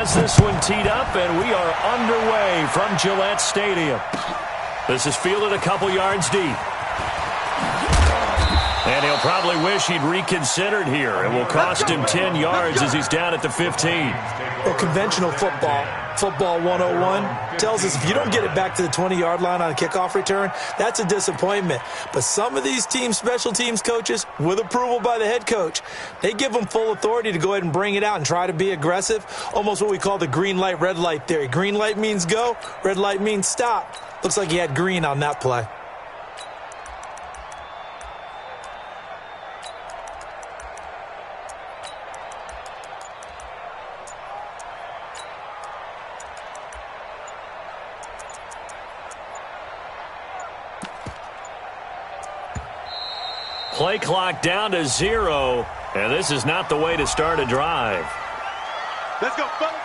has this one teed up, and we are underway from Gillette Stadium. This is fielded a couple yards deep. And he'll probably wish he'd reconsidered here. It will cost him 10 yards as he's down at the 15. Well, conventional football 101, tells us if you don't get it back to the 20-yard line on a kickoff return, that's a disappointment. But some of these special teams coaches, with approval by the head coach, they give them full authority to go ahead and bring it out and try to be aggressive, almost what we call the green light, red light theory. Green light means go, red light means stop. Looks like he had green on that play. Play clock down to 0, and this is not the way to start a drive. Let's go, fellas.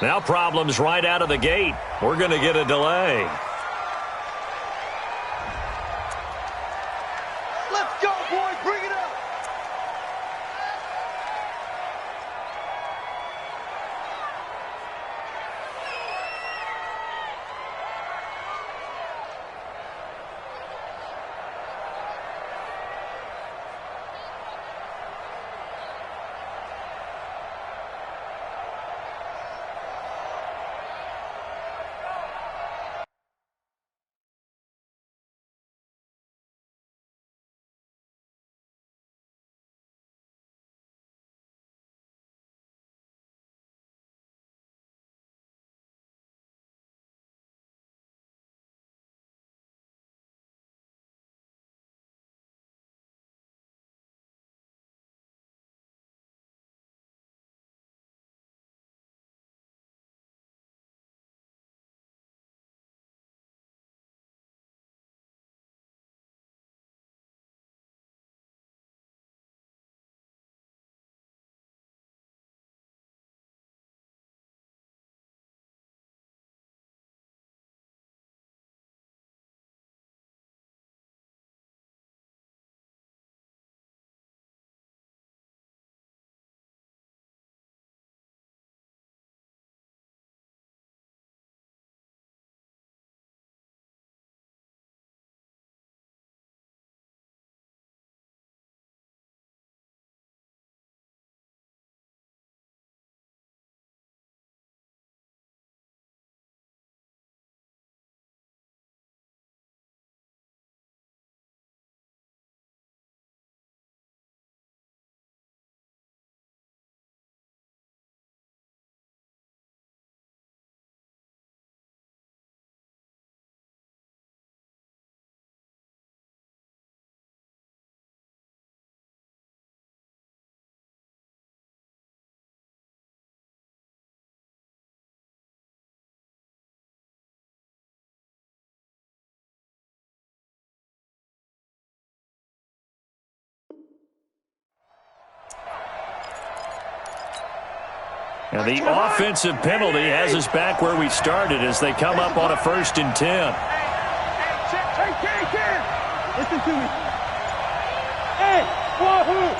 Now problems right out of the gate. We're going to get a delay. Let's go, boys. Bring it up. And the offensive penalty has us back where we started as they come up on a 1st and 10. Listen to me. Hey, wahoo!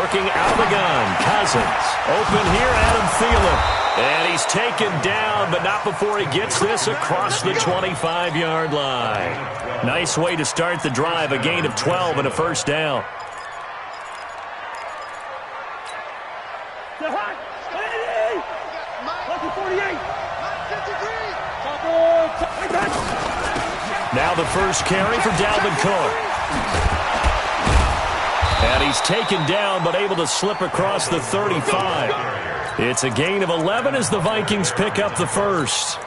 Working out of the gun, Cousins. Open here, Adam Thielen. And he's taken down, but not before he gets this across the 25-yard line. Nice way to start the drive, a gain of 12 and a 1st down. Now the first carry for Dalvin Cook. And he's taken down but able to slip across the 35. It's a gain of 11 as the Vikings pick up the first.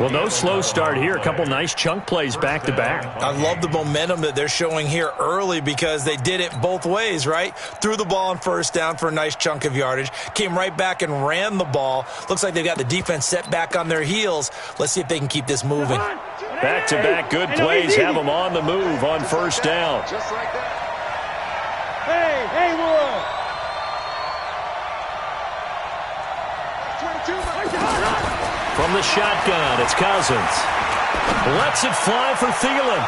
Well, no slow start here. A couple nice chunk plays back-to-back. I love the momentum that they're showing here early because they did it both ways, right? Threw the ball on first down for a nice chunk of yardage. Came right back and ran the ball. Looks like they've got the defense set back on their heels. Let's see if they can keep this moving. Back-to-back good plays have them on the move on first down. Just like that. Hey, Will. From the shotgun, it's Cousins. Lets it fly for Thielen.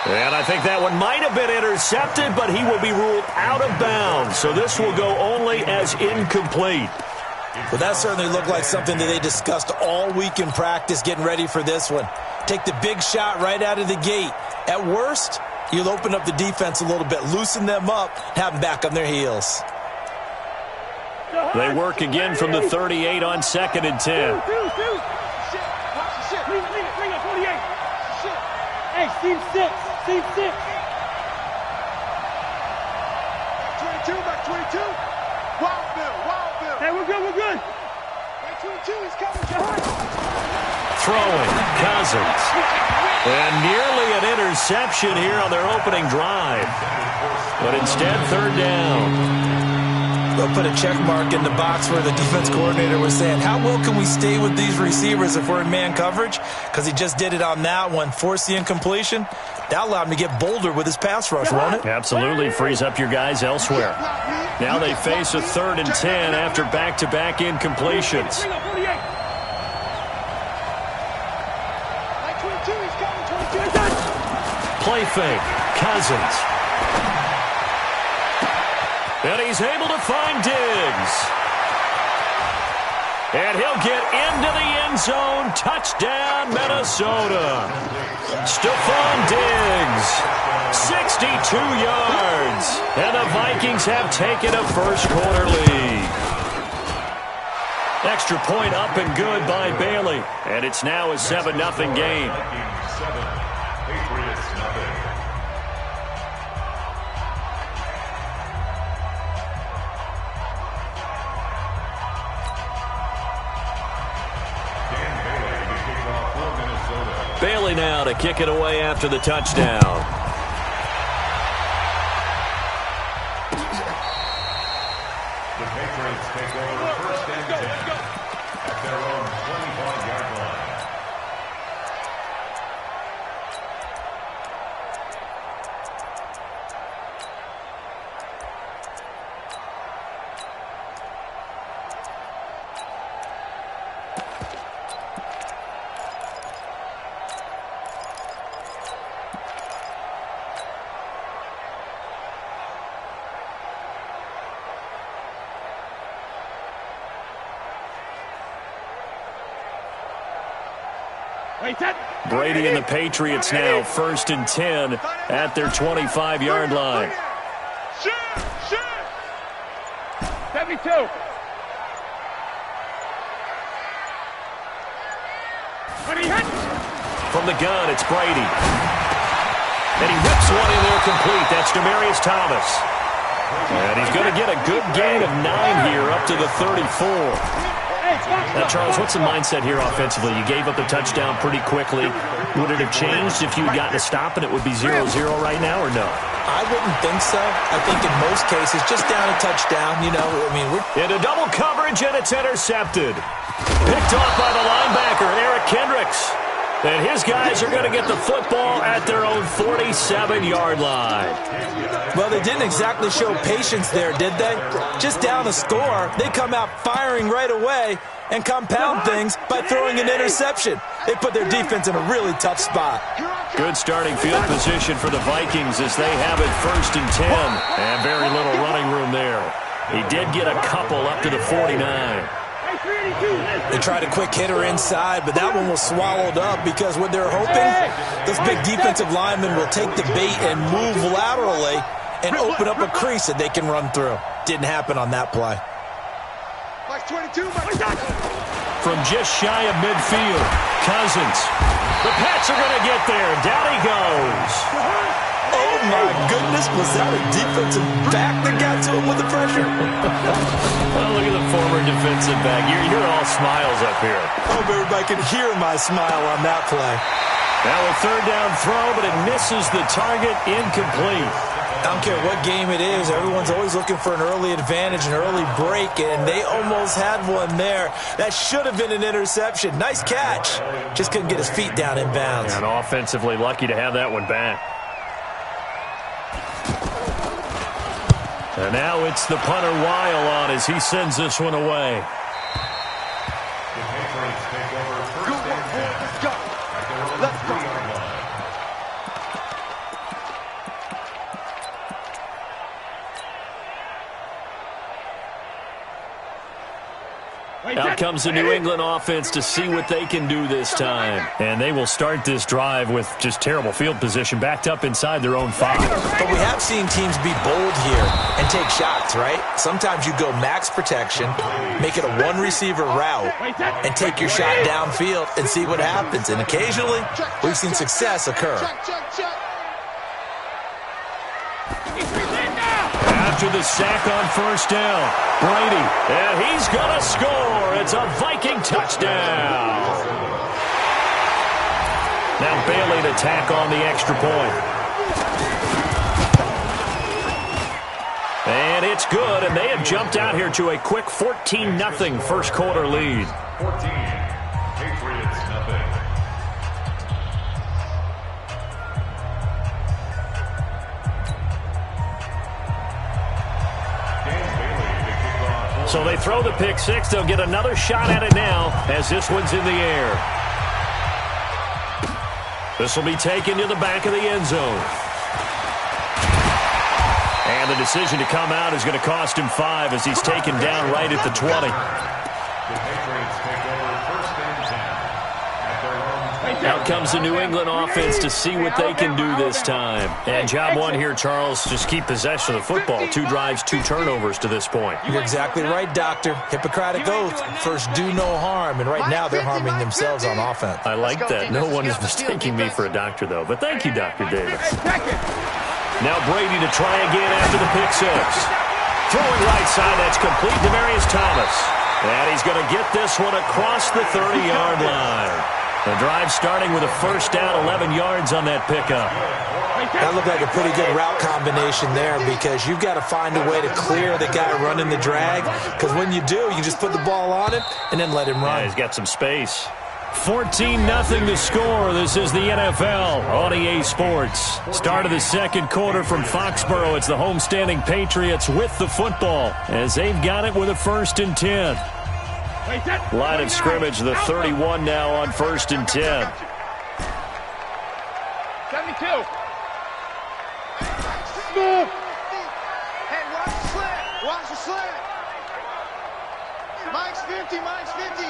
And I think that one might have been intercepted, but he will be ruled out of bounds. So this will go only as incomplete. Well, that certainly looked like something that they discussed all week in practice getting ready for this one. Take the big shot right out of the gate. At worst, you'll open up the defense a little bit, loosen them up, have them back on their heels. They work again from the 38 on 2nd and 10. Hey, Steve 6. 22, back 22. Wild Bill. Hey, we're good. Back 22, he's coming. Throwing, Cousins. And nearly an interception here on their opening drive. But instead, 3rd down. They'll put a check mark in the box where the defense coordinator was saying, how well can we stay with these receivers if we're in man coverage? Because he just did it on that one, forced the incompletion. That allowed him to get bolder with his pass rush, won't it? Absolutely, frees up your guys elsewhere. Now they face a 3rd and 10 after back-to-back incompletions. Play fake, Cousins. And he's able to find Diggs. And he'll get into the end zone. Touchdown, Minnesota. Stephon Diggs, 62 yards. And the Vikings have taken a first-quarter lead. Extra point up and good by Bailey. And it's now a 7-0 game. Bailey now to kick it away after the touchdown. The Patriots take over first and 10 at their own 25-yard line. Brady and the Patriots now 1st and 10 at their 25-yard line. 72. From the gun, it's Brady. And he whips one in there complete. That's Demaryius Thomas. And he's going to get a good gain of 9 here up to the 34. Now, Charles, what's the mindset here offensively? You gave up the touchdown pretty quickly. Would it have changed if you had gotten a stop and it would be 0-0 right now, or no? I wouldn't think so. I think in most cases, just down a touchdown, you know, I mean, into double coverage, and it's intercepted. Picked off by the linebacker, Eric Kendricks. And his guys are going to get the football at their own 47-yard line. Well, they didn't exactly show patience there, did they? Just down a score, they come out firing right away and compound things by throwing an interception. They put their defense in a really tough spot. Good starting field position for the Vikings as they have it 1st and 10. And very little running room there. He did get a couple up to the 49. They tried a quick hitter inside, but that one was swallowed up because what they're hoping, those big defensive linemen will take the bait and move laterally and open up a crease that they can run through. Didn't happen on that play. From just shy of midfield, Cousins. The Pats are going to get there. Down he goes. Oh, my goodness. Was that a defensive back that got to him with the pressure? Well, look at the former defensive back. You're all smiles up here. I hope everybody can hear my smile on that play. Now a third down throw, but it misses the target, incomplete. I don't care what game it is. Everyone's always looking for an early advantage, an early break, and they almost had one there. That should have been an interception. Nice catch. Just couldn't get his feet down in bounds. And offensively lucky to have that one back. And now it's the punter Weil on as he sends this one away. The Patriots take over first and 10. Let's go. At their own 3-yard line. Out comes the New England offense to see what they can do this time. And they will start this drive with just terrible field position, backed up inside their own 5. But we have seen teams be bold here and take shots, right? Sometimes you go max protection, make it a one-receiver route, and take your shot downfield and see what happens. And occasionally, we've seen success occur. After the sack on first down, Brady, and he's going to score. It's a Viking touchdown. Now Bailey to tack on the extra point. And it's good, and they have jumped out here to a quick 14-0 first quarter lead. 14. Patriots nothing. So they throw the pick six. They'll get another shot at it now as this one's in the air. This will be taken to the back of the end zone. And the decision to come out is going to cost him 5 as he's taken down right at the 20. The Patriots take over first and 10. At their own 20. Out comes the New England offense to see what they can do this time. And job one here, Charles, just keep possession of the football. 2 drives, 2 turnovers to this point. You're exactly right, Doctor. Hippocratic oath. First, do no harm. And right now, they're harming themselves on offense. I like that. No one is mistaking me for a doctor, though. But thank you, Dr. Davis. Now Brady to try again after the pick six. Throwing right side, that's complete to Demaryius Thomas. And he's going to get this one across the 30-yard line. The drive starting with a first down, 11 yards on that pickup. That looked like a pretty good route combination there because you've got to find a way to clear the guy running the drag. Because when you do, you just put the ball on him and then let him run. Yeah, he's got some space. 14-0 to score. This is the NFL on EA Sports. Start of the second quarter from Foxborough. It's the homestanding Patriots with the football as they've got it with a 1st and 10. Line of scrimmage, the 31 now on 1st and 10. 72. Move. Hey, watch the slant. Watch the slant. Mike's 50. Mike's 50.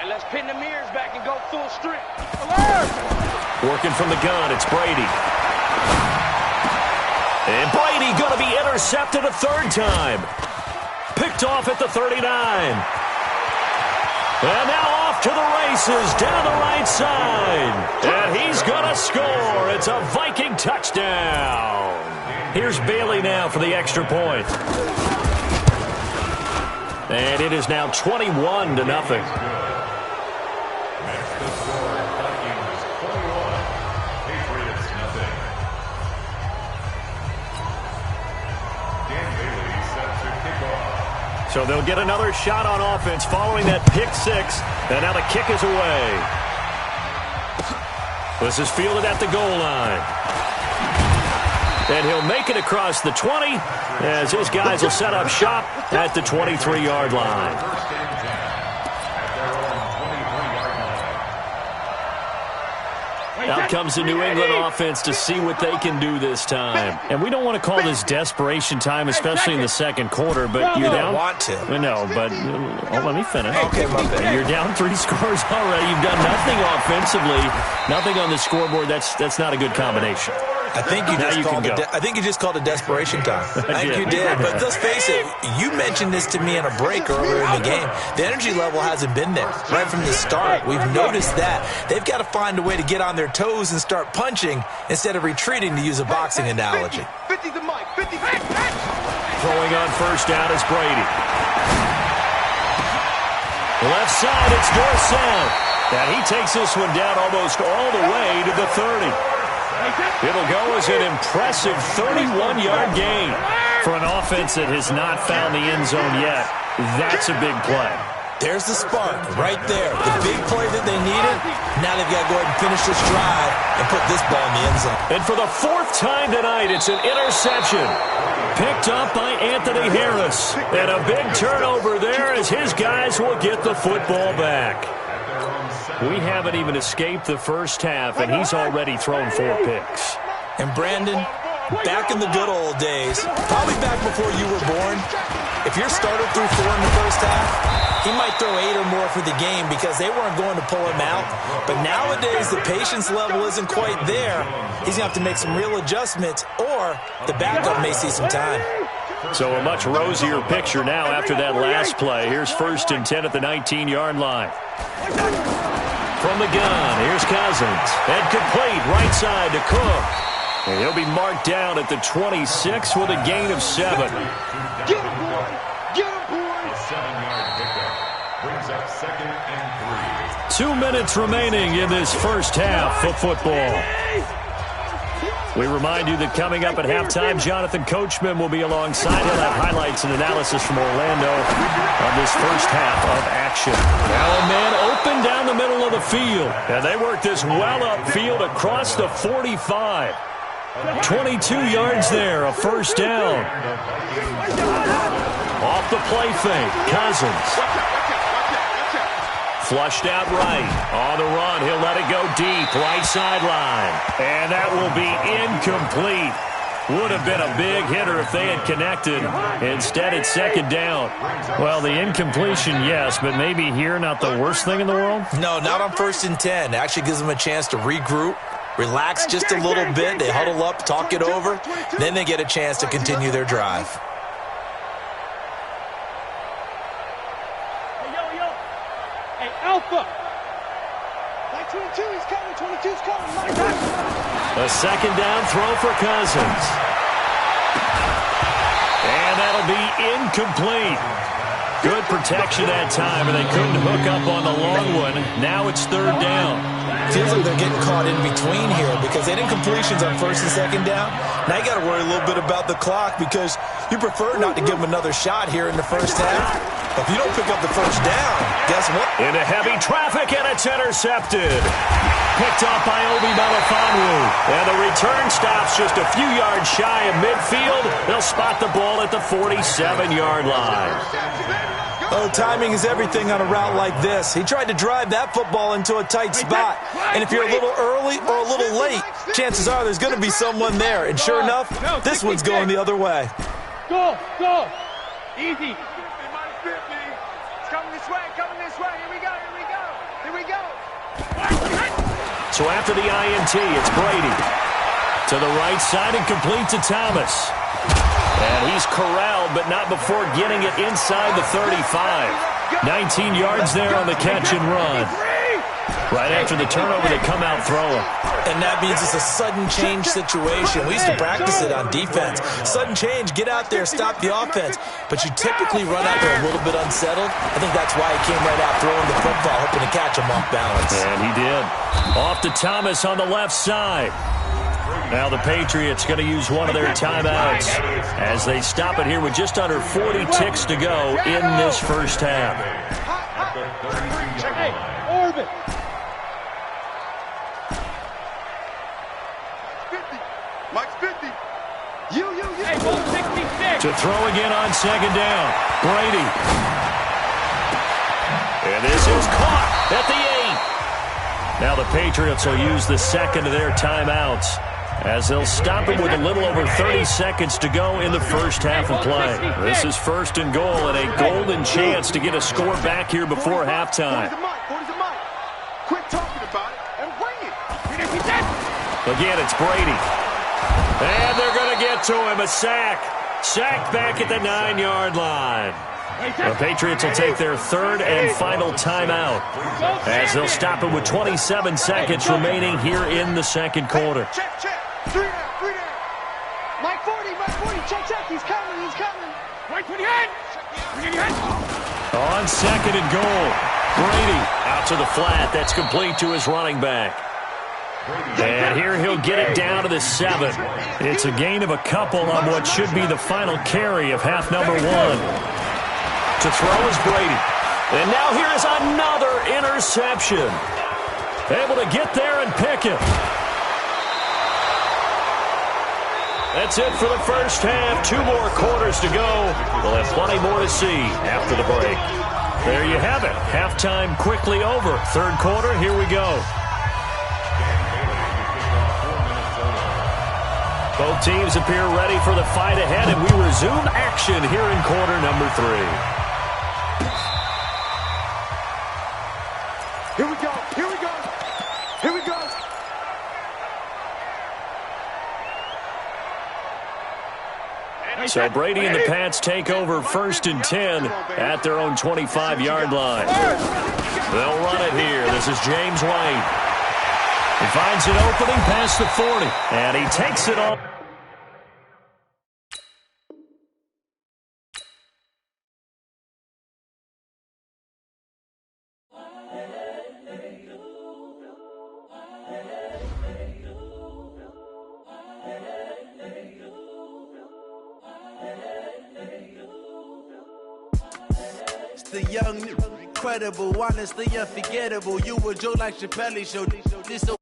And let's pin the mirrors back and go full strength. Working from the gun, it's Brady. And Brady going to be intercepted a 3rd time. Picked off at the 39. And now off to the races down the right side. And he's going to score. It's a Viking touchdown. Here's Bailey now for the extra point. And it is now 21-0. So they'll get another shot on offense following that pick six. And now the kick is away. This is fielded at the goal line. And he'll make it across the 20 as his guys will set up shop at the 23-yard line. Out comes the New England offense to see what they can do this time. And we don't want to call this desperation time, especially in the second quarter, but you're down. Want to. No, but let me finish. Okay, my bad. You're down 3 scores already. You've done nothing offensively, nothing on the scoreboard. That's not a good combination. I think you just called it desperation time. I think you did. But let's face it, you mentioned this to me in a break earlier in the game. The energy level hasn't been there right from the start. We've noticed that. They've got to find a way to get on their toes and start punching instead of retreating, to use a boxing analogy. 50 to Mike. 50. Throwing on first down is Brady. Left side, it's Dorsett. And he takes this one down almost all the way to the 30. It'll go as an impressive 31-yard gain. For an offense that has not found the end zone yet, that's a big play. There's the spark right there. The big play that they needed. Now they've got to go ahead and finish this drive and put this ball in the end zone. And for the 4th time tonight, it's an interception. Picked up by Anthony Harris. And a big turnover there as his guys will get the football back. We haven't even escaped the first half, and he's already thrown 4 picks. And Brandon, back in the good old days, probably back before you were born, if your starter threw 4 in the first half, he might throw 8 or more for the game because they weren't going to pull him out. But nowadays, the patience level isn't quite there. He's going to have to make some real adjustments, or the backup may see some time. So a much rosier picture now after that last play. Here's 1st and 10 at the 19-yard line. From the gun, here's Cousins. And complete, right side to Cook. And he'll be marked down at the 26 with a gain of 7. Get him, boy. Get him, boy. A 7-yard pickup brings up 2nd and 3. 2 minutes remaining in this first half of football. We remind you that coming up at halftime, Jonathan Coachman will be alongside. He'll have highlights and analysis from Orlando on this first half of action. Now a man open down the middle of the field. And they work this well upfield across the 45. 22 yards there, a first down. Off the play fake, Cousins. Flushed out right. On the run, he'll let it go deep, right sideline. And that will be incomplete. Would have been a big hitter if they had connected. Instead, it's 2nd down. Well, the incompletion, yes, but maybe here not the worst thing in the world? No, not on 1st and 10. It actually gives them a chance to regroup, relax just a little bit. They huddle up, talk it over. Then they get a chance to continue their drive. Hey, Alpha. Like 22, he's coming. 22's coming. A 2nd down throw for Cousins. And that'll be incomplete. Good protection that time, and they couldn't hook up on the long one. Now it's 3rd down. Feels like they're getting caught in between here because they did completions on 1st and 2nd down. Now you got to worry a little bit about the clock because you prefer not to give them another shot here in the first half. But if you don't pick up the first down, guess what? Into heavy traffic, and it's intercepted. Picked off by Obi Melifonwu. And the return stops just a few yards shy of midfield. They'll spot the ball at the 47-yard line. Oh, timing is everything on a route like this. He tried to drive that football into a tight spot. And if you're a little early or a little late, chances are there's going to be someone there. And sure enough, this one's going the other way. Go. Easy. It's coming this way. Here we go. So after the INT, it's Brady. To the right side and complete to Thomas. And he's corralled, but not before getting it inside the 35. 19 yards there on the catch and run. Right after the turnover, they come out throwing. And that means it's a sudden change situation. We used to practice it on defense. Sudden change, get out there, stop the offense. But you typically run out there a little bit unsettled. I think that's why he came right out throwing the football, hoping to catch him off balance. And he did. Off to Thomas on the left side. Now the Patriots going to use one of their timeouts as they stop it here with just under 40 ticks to go in this first half. Hey, Orbit. 50. Mike's 50. You. Hey, 166. To throw again on 2nd down. Brady. And this is caught at the 8. Now the Patriots will use the second of their timeouts as they'll stop it with a little over 30 seconds to go in the first half of play. This is 1st and goal and a golden chance to get a score back here before halftime. Quit talking about it and bring it. Again, it's Brady. And they're going to get to him. A sack. Sacked back at the 9-yard line. The Patriots will take their third and final timeout as they'll stop it with 27 seconds remaining here in the second quarter. Check. 3 down. Mike 40. Check. He's coming. Mike 28. On second and goal, Brady out to the flat. That's complete to his running back. And here he'll get it down to the 7. It's a gain of a couple on what should be the final carry of half number 1. To throw is Brady. And now here is another interception. Able to get there and pick it. That's it for the first half. 2 more quarters to go. We'll have plenty more to see after the break. There you have it. Halftime quickly over. Third quarter, here we go. Both teams appear ready for the fight ahead, and we resume action here in quarter number 3. Here we go. So Brady and the Pats take over 1st and 10 at their own 25-yard line. They'll run it here. This is James White. He finds an opening past the 40, and he takes it on. The young, incredible, honestly unforgettable. You were Joe like Chappelle show. This so